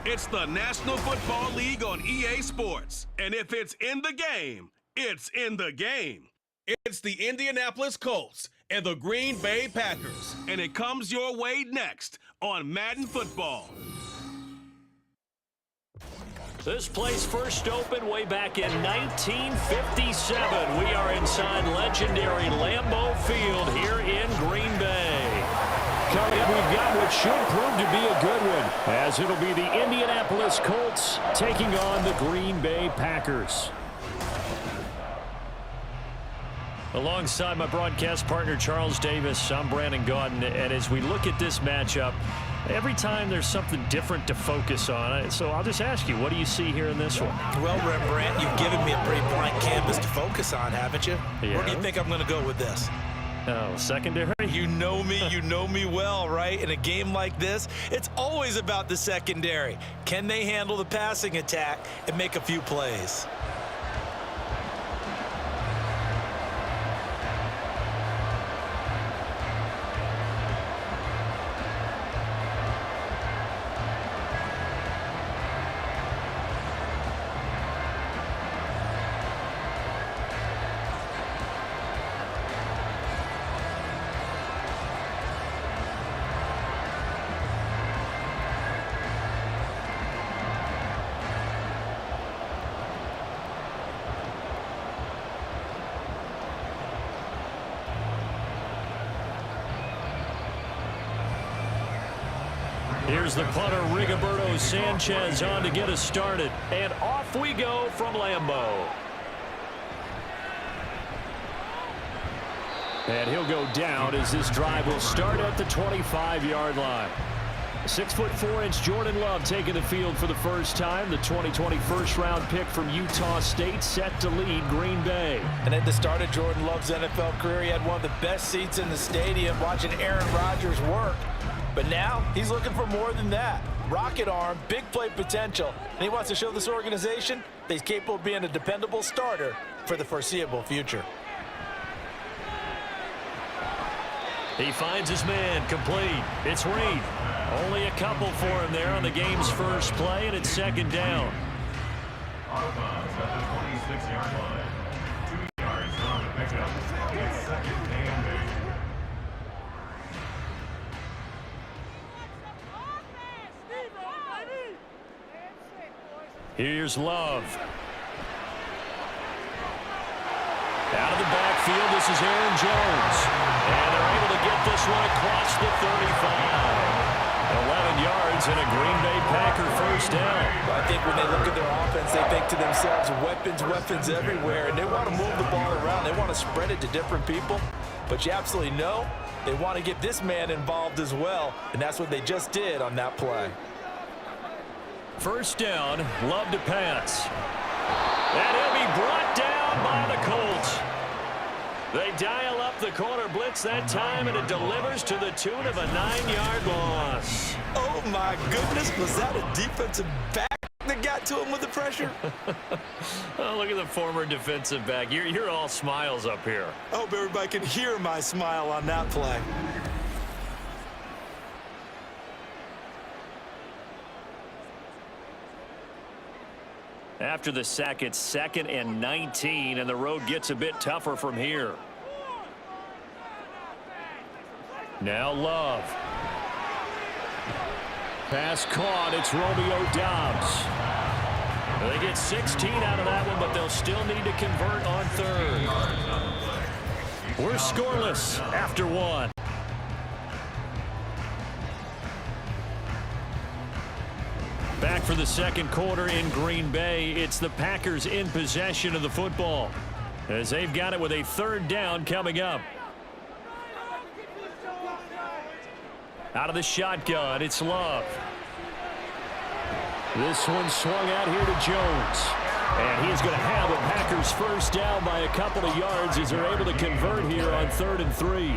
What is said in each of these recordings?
It's the National Football League on EA Sports. And if it's in the game, it's in the game. It's the Indianapolis Colts and the Green Bay Packers. And it comes your way next on Madden Football. This place first opened way back in 1957. We are inside legendary Lambeau Field here in Green Bay. Coming up, we've got what should prove to be a good one, as it'll be the Indianapolis Colts taking on the Green Bay Packers. Alongside my broadcast partner, Charles Davis, I'm Brandon Gaudin, and as we look at this matchup, every time there's something different to focus on. So I'll just ask you, what do you see here in this one? Well, Rembrandt, you've given me a pretty blank canvas to focus on, haven't you? Yeah. Where do you think I'm going to go with this? Oh, secondary? You know me well, right? In a game like this, it's always about the secondary. Can they handle the passing attack and make a few plays? Here's the punter, Rigoberto Sanchez, on to get us started. And off we go from Lambeau. And he'll go down as this drive will start at the 25-yard line. 6'4" Jordan Love taking the field for the first time. The 2020 first-round pick from Utah State set to lead Green Bay. And at the start of Jordan Love's NFL career, he had one of the best seats in the stadium watching Aaron Rodgers work. But now he's looking for more than that. Rocket arm, big play potential, and he wants to show this organization that he's capable of being a dependable starter for the foreseeable future. He finds his man, complete. It's Reed. Only a couple for him there on the game's first play, and it's second down. Autobots at the 26-yard line. 2 yards on the pickup. It's second and 8. Here's Love. Out of the backfield, this is Aaron Jones. And they're able to get this one across the 35. 11 yards and a Green Bay Packer first down. I think when they look at their offense, they think to themselves, weapons everywhere, and they want to move the ball around. They want to spread it to different people. But you absolutely know they want to get this man involved as well, and that's what they just did on that play. First down, Love to pass. And he'll be brought down by the Colts. They dial up the corner blitz that time, and it delivers to the tune of a 9-yard loss. Oh, my goodness. Was that a defensive back that got to him with the pressure? Oh, look at the former defensive back. You're all smiles up here. I hope everybody can hear my smile on that play. After the sack, it's 2nd and 19, and the road gets a bit tougher from here. Now Love. Pass caught. It's Romeo Doubs. They get 16 out of that one, but they'll still need to convert on third. We're scoreless after one. Back for the second quarter in Green Bay. It's the Packers in possession of the football, as they've got it with a third down coming up. Out of the shotgun, it's Love. This one swung out here to Jones. And he's going to have a Packers first down by a couple of yards as they're able to convert here on 3rd and 3.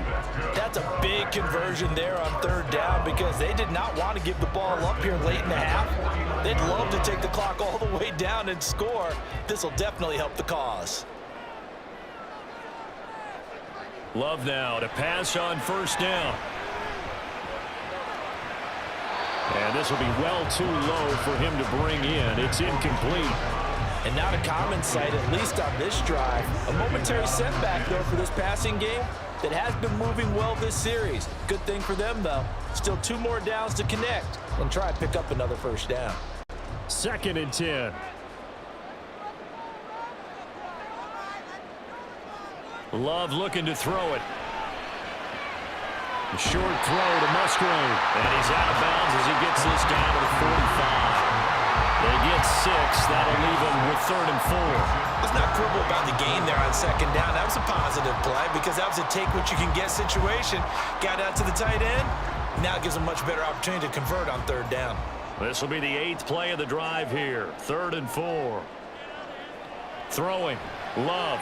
That's a big conversion there on 3rd down because they did not want to give the ball up here late in the half. They'd love to take the clock all the way down and score. This will definitely help the cause. Love now to pass on first down. And this will be well too low for him to bring in. It's incomplete. And not a common sight, at least on this drive. A momentary setback, though, for this passing game that has been moving well this series. Good thing for them, though. Still 2 more downs to connect and try and pick up another first down. 2nd and 10. Love looking to throw it. A short throw to Musgrave. And he's out of bounds as he gets this down to the 45. They get 6. That'll leave them with 3rd and 4. Let's not quibble about the gain there on 2nd down. That was a positive play because that was a take-what-you-can-get situation. Got out to the tight end. Now it gives them much better opportunity to convert on 3rd down. This will be the 8th play of the drive here. 3rd and 4. Throwing. Love.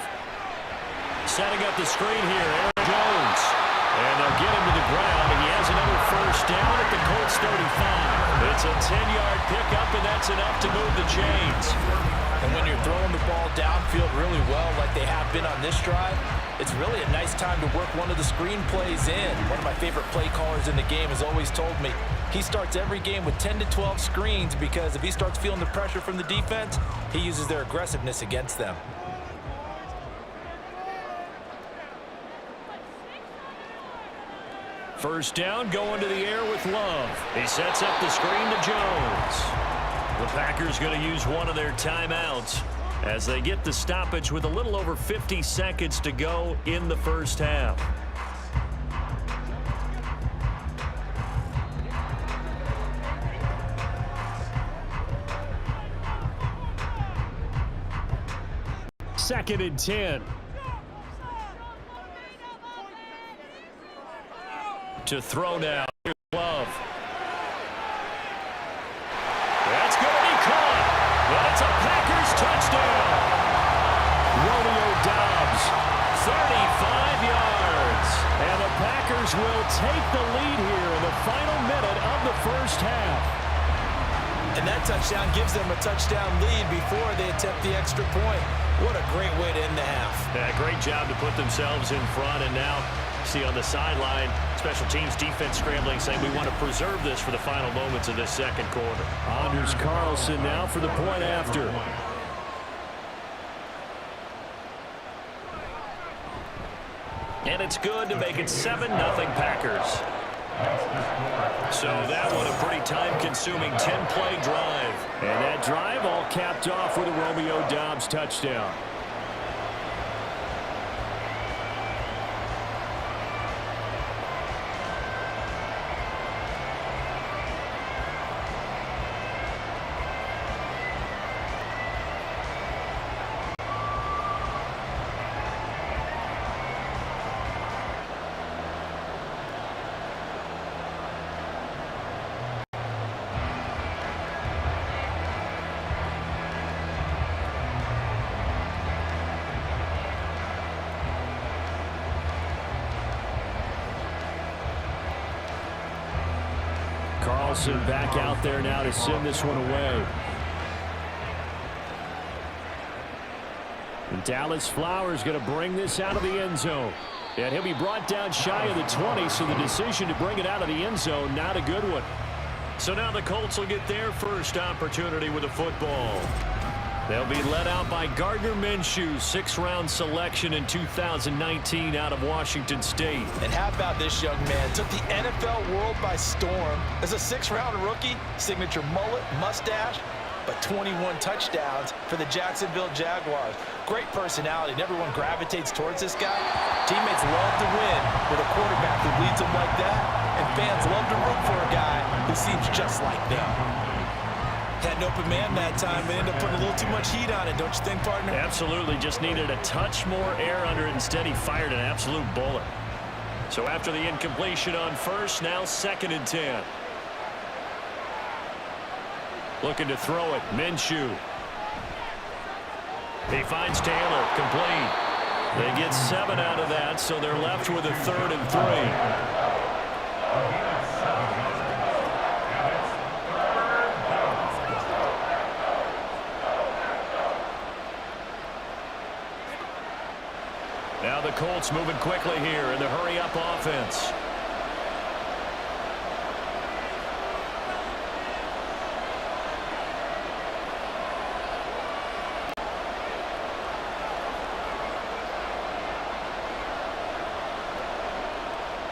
Setting up the screen here. Aaron Jones. And they'll get him to the ground, and he has another first down at the Colts 35. It's a 10-yard pickup, and that's enough to move the chains. And when you're throwing the ball downfield really well like they have been on this drive, it's really a nice time to work one of the screen plays in. One of my favorite play callers in the game has always told me he starts every game with 10 to 12 screens because if he starts feeling the pressure from the defense, he uses their aggressiveness against them. First down, going to the air with Love. He sets up the screen to Jones. The Packers going to use one of their timeouts as they get the stoppage with a little over 50 seconds to go in the first half. Second and 10. To throw now. Here's Love. That's going to be caught. That's a Packers touchdown. Romeo Doubs, 35 yards. And the Packers will take the lead here in the final minute of the first half. And that touchdown gives them a touchdown lead before they attempt the extra point. What a great way to end the half. Yeah, great job to put themselves in front, and now see on the sideline, special teams defense scrambling, saying we want to preserve this for the final moments of this second quarter. Anders Carlson now for the point after. And it's good to make it 7-0 Packers. So that one a pretty time-consuming 10-play drive. And that drive all capped off with a Romeo Doubs touchdown. Carlson back out there now to send this one away. And Dallas Flowers going to bring this out of the end zone. And he'll be brought down shy of the 20, so the decision to bring it out of the end zone, not a good one. So now the Colts will get their first opportunity with the football. They'll be led out by Gardner Minshew, 6th-round selection in 2019 out of Washington State. And how about this young man? Took the NFL world by storm. As a 6th-round rookie, signature mullet, mustache, but 21 touchdowns for the Jacksonville Jaguars. Great personality, and everyone gravitates towards this guy. Teammates love to win with a quarterback who leads them like that, and fans love to root for a guy who seems just like them. Had an open man that time, but ended up putting a little too much heat on it, don't you think, partner? Absolutely, just needed a touch more air under it. Instead, he fired an absolute bullet. So after the incompletion on first, now 2nd and 10. Looking to throw it, Minshew. He finds Taylor, complete. They get 7 out of that, so they're left with a 3rd and 3. Now the Colts moving quickly here in the hurry-up offense.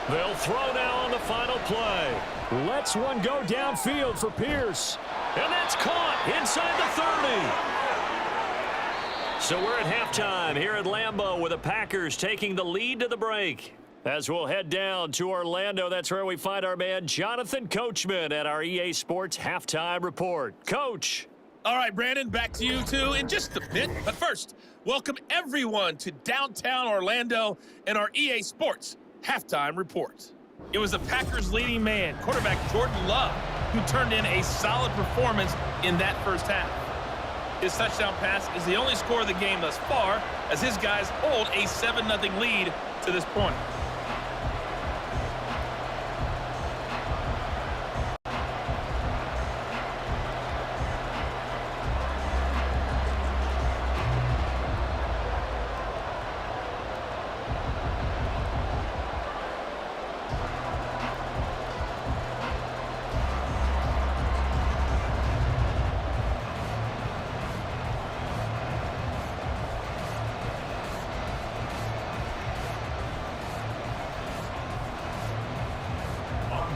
They'll throw now on the final play. Lets one go downfield for Pierce. And that's caught inside the 30. So we're at halftime here at Lambeau with the Packers taking the lead to the break. As we'll head down to Orlando, that's where we find our man Jonathan Coachman at our EA Sports Halftime Report. Coach. All right, Brandon, back to you two in just a bit. But first, welcome everyone to downtown Orlando and our EA Sports Halftime Report. It was the Packers' leading man, quarterback Jordan Love, who turned in a solid performance in that first half. His touchdown pass is the only score of the game thus far, as his guys hold a 7-0 lead to this point.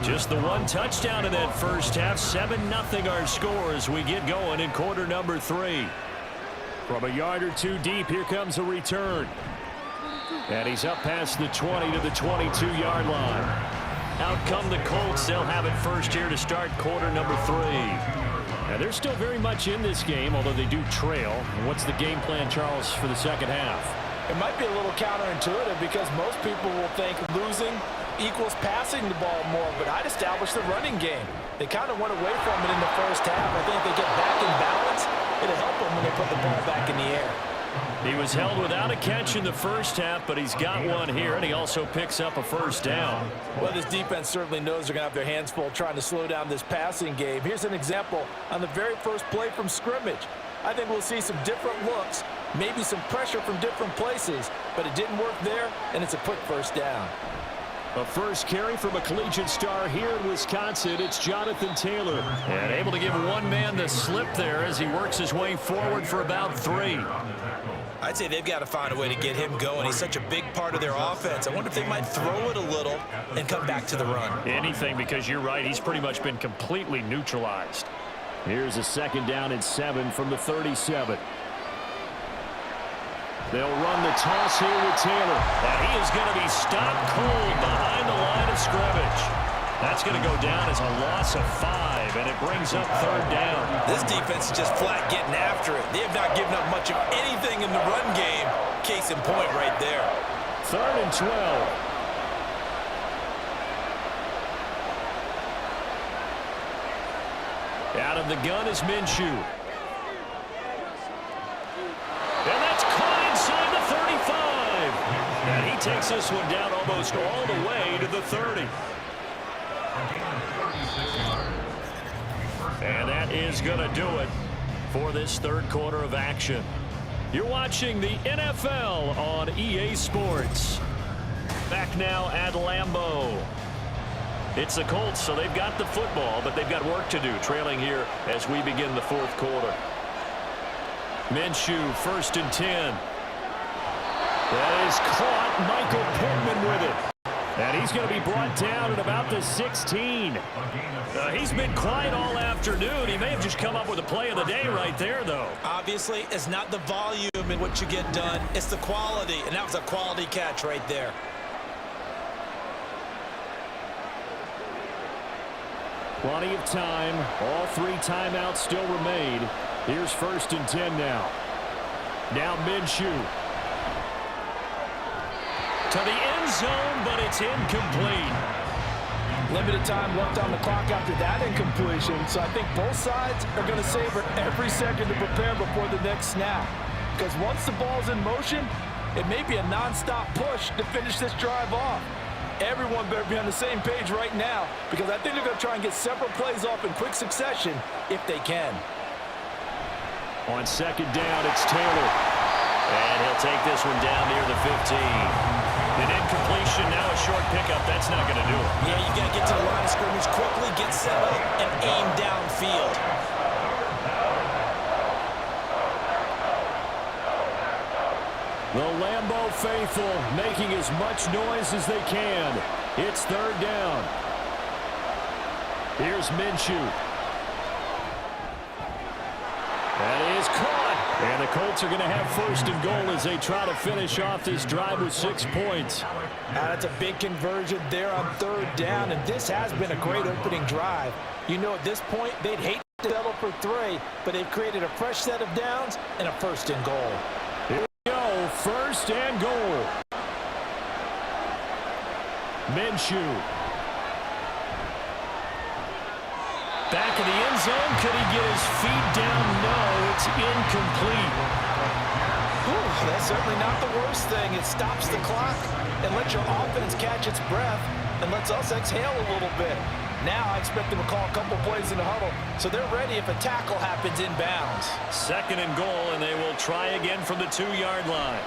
Just the one touchdown in that first half. 7-0 our score as we get going in quarter number 3. From a yard or two deep, here comes a return. And he's up past the 20 to the 22-yard line. Out come the Colts. They'll have it first here to start quarter number 3. Now, they're still very much in this game, although they do trail. What's the game plan, Charles, for the second half? It might be a little counterintuitive because most people will think losing equals passing the ball more, but I'd establish the running game. They kind of went away from it in the first half. I think they get back in balance. It'll help them when they put the ball back in the air. He was held without a catch in the first half, but he's got one here, and he also picks up a first down. Well, this defense certainly knows they're going to have their hands full trying to slow down this passing game. Here's an example on the very first play from scrimmage. I think we'll see some different looks, maybe some pressure from different places, but it didn't work there, and it's a quick first down. A first carry from a collegiate star here in Wisconsin. It's Jonathan Taylor. And able to give one man the slip there as he works his way forward for about 3. I'd say they've got to find a way to get him going. He's such a big part of their offense. I wonder if they might throw it a little and come back to the run. Anything, because you're right. He's pretty much been completely neutralized. Here's a second down and 7 from the 37. They'll run the toss here with Taylor. And he is going to be stopped cold behind the line of scrimmage. That's going to go down as a loss of 5, and it brings up third down. This defense is just flat getting after it. They have not given up much of anything in the run game. Case in point right there. 3rd and 12. Out of the gun is Minshew. And that's Kwai inside the 35. And he takes this one down almost all the way to the 30. And that is going to do it for this third quarter of action. You're watching the NFL on EA Sports. Back now at Lambeau. It's the Colts, so they've got the football, but they've got work to do, trailing here as we begin the fourth quarter. Minshew, 1st and 10. That is caught. Michael Pittman with it. And he's going to be brought down at about the 16. He's been quiet all afternoon. He may have just come up with a play of the day right there, though. Obviously, it's not the volume in what you get done. It's the quality, and that was a quality catch right there. Plenty of time. All 3 timeouts still remain. Here's 1st and 10 now. Now Minshew. To the end zone, but it's incomplete. Limited time left on the clock after that incompletion, so I think both sides are going to savor every second to prepare before the next snap. Because once the ball's in motion, it may be a non-stop push to finish this drive off. Everyone better be on the same page right now, because I think they're going to try and get several plays off in quick succession if they can. On 2nd down, it's Taylor. And he'll take this one down near the 15. An incompletion, now a short pickup. That's not going to do it. Yeah, you got to get to the line of scrimmage quickly, get set up, and aim downfield. The Lambeau faithful making as much noise as they can. It's third down. Here's Minshew. That is caught. And the Colts are going to have first and goal as they try to finish off this drive with 6 points. That's a big conversion there on third down, and this has been a great opening drive. You know, at this point, they'd hate to settle for 3, but they've created a fresh set of downs and a first and goal. Here we go, first and goal. Minshew. Back in the end zone. Could he get his feet down? No, it's incomplete. Ooh, that's certainly not the worst thing. It stops the clock and lets your offense catch its breath and lets us exhale a little bit. Now I expect them to call a couple plays in the huddle, so they're ready if a tackle happens inbounds. Second and goal, and they will try again from the 2-yard line.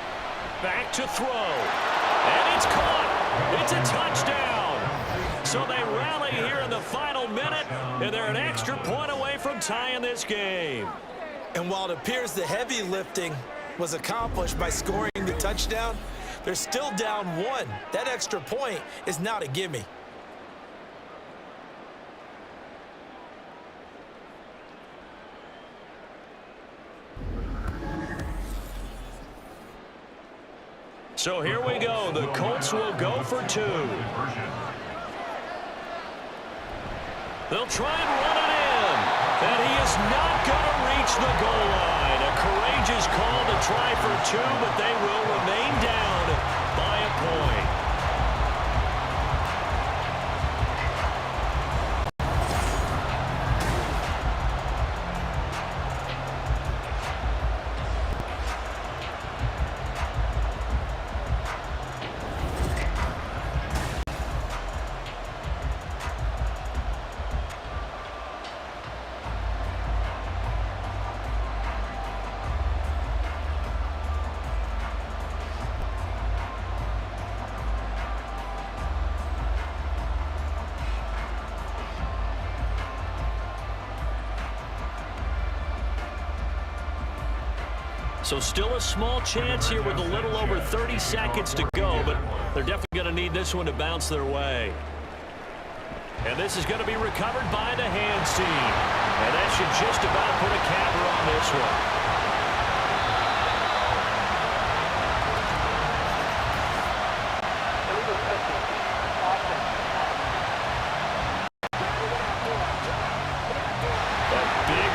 Back to throw. And it's caught. It's a touchdown. So they rally here in the final minute, and they're an extra point away from tying this game. And while it appears the heavy lifting was accomplished by scoring the touchdown, they're still down 1. That extra point is not a gimme. So here we go. The Colts will go for 2. They'll try and run it in. And he is not going to reach the goal line. A courageous call to try for 2, but they will remain down by a point. So still a small chance here with a little over 30 seconds to go, but they're definitely going to need this one to bounce their way. And this is going to be recovered by the hands team. And that should just about put a capper on this one.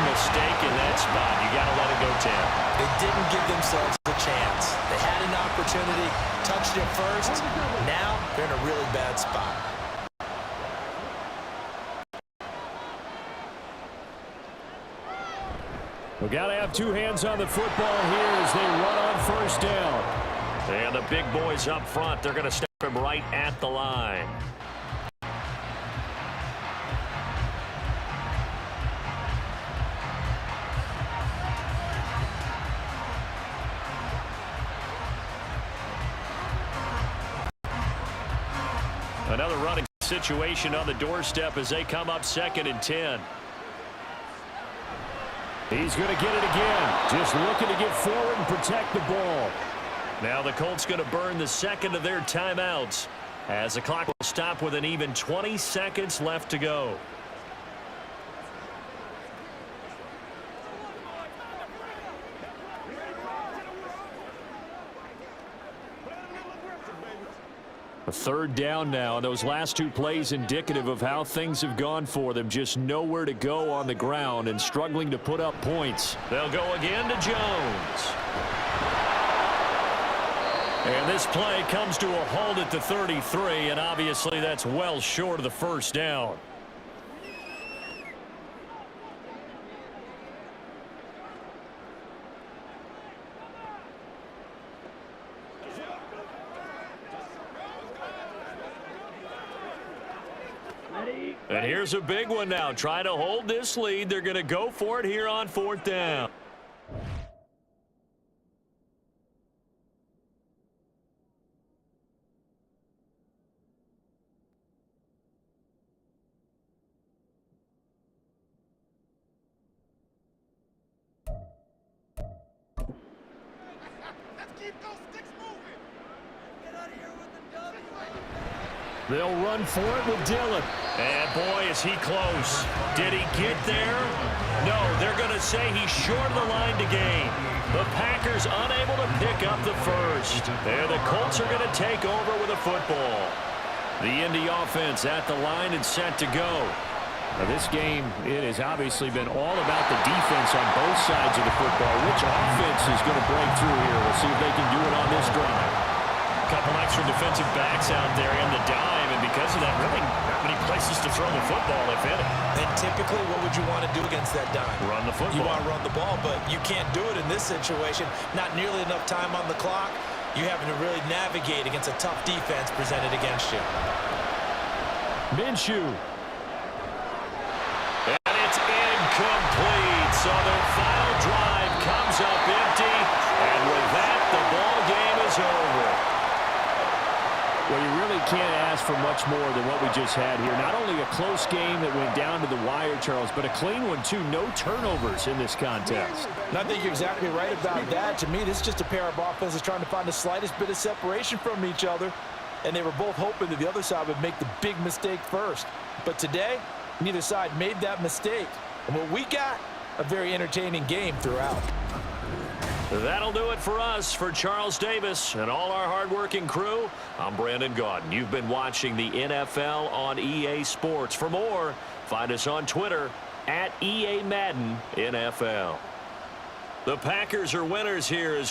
Mistake in that spot. You got to let it go, Tim. They didn't give themselves a chance. They had an opportunity, touched it first. Now they're in a really bad spot. We've got to have 2 hands on the football here as they run on first down. And the big boys up front, they're going to step him right at the line. Another running situation on the doorstep as they come up 2nd and 10. He's going to get it again. Just looking to get forward and protect the ball. Now the Colts going to burn the second of their timeouts as the clock will stop with an even 20 seconds left to go. A third down now, and those last 2 plays indicative of how things have gone for them. Just nowhere to go on the ground and struggling to put up points. They'll go again to Jones. And this play comes to a halt at the 33, and obviously that's well short of the first down. And here's a big one now. Try to hold this lead. They're going to go for it here on 4th down. Let's keep those sticks moving. They'll run for it with Dillon. And boy, is he close. Did he get there? No, they're going to say he's short of the line to gain. The Packers unable to pick up the first. There, the Colts are going to take over with a football. The Indy offense at the line and set to go. Now, this game, it has obviously been all about the defense on both sides of the football. Which offense is going to break through here? We'll see if they can do it on this drive. Couple extra defensive backs out there in the dime, and because of that, really not many places to throw the football, if any. And typically, what would you want to do against that dime? Run the football. You want to run the ball, but you can't do it in this situation. Not nearly enough time on the clock. You're having to really navigate against a tough defense presented against you. Minshew. And it's incomplete. So their final drive comes up empty, and with that, the ball game is over. Well, you really can't ask for much more than what we just had here. Not only a close game that went down to the wire, Charles, but a clean one, too. No turnovers in this contest. And I think you're exactly right about that. To me, this is just a pair of offenses trying to find the slightest bit of separation from each other, and they were both hoping that the other side would make the big mistake first. But today, neither side made that mistake. And what we got, a very entertaining game throughout. That'll do it for us. For Charles Davis and all our hardworking crew, I'm Brandon Gaudin. You've been watching the NFL on EA Sports. For more, find us on Twitter @EA Madden NFL. The Packers are winners here as well.